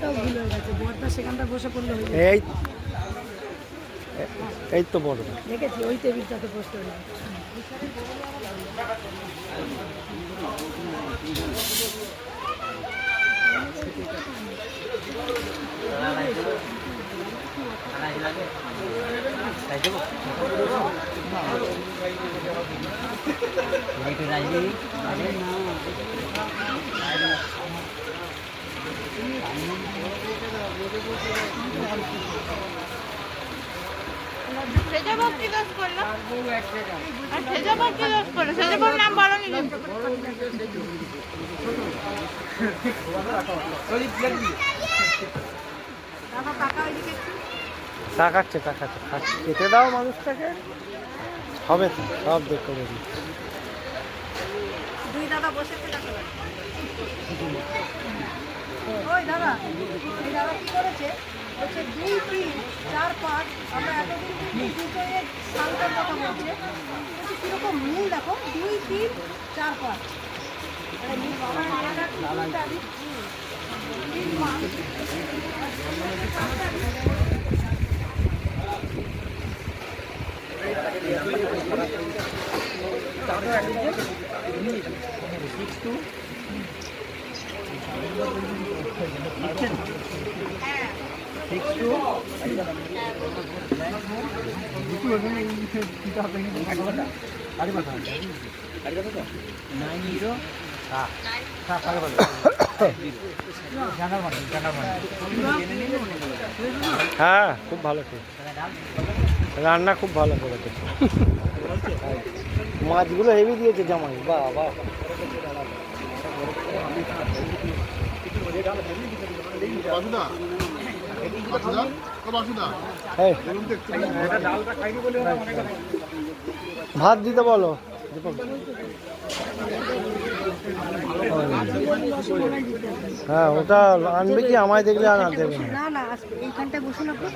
সেখানটাও ভুল হয়ে গেছে, বর্দা সেখানটা বসে পড়লে হয়ে এই এই তো বড় দেখেছি ওই টেবিলটাতে বসতে হয়ে গেছে। তাকাচ্ছে খেতে দাও মানুষটাকে, হবে তো সব দেখতে পারি। দুই দাদা বসেছে, ওই দাদা এই দাদা কি করেছে, বলছে 2, 3, 4, 5 আমরা এতদিন দুটোয়ের সালটার কথা বলছে, বলছে কীরকম মিল দেখো 2, 3, 4, 5 হ্যাঁ খুব ভালো খেয়ে রান্না খুব ভালো করেছে, মাছগুলো হেভি দিয়েছে জামাই, বাহ বাহ। ভাত দিতে বলো, হ্যাঁ ওটা আনবে কি, আমায় দেখলে আর আনতে হবে না। না এইখানটায় বসুন আপনি।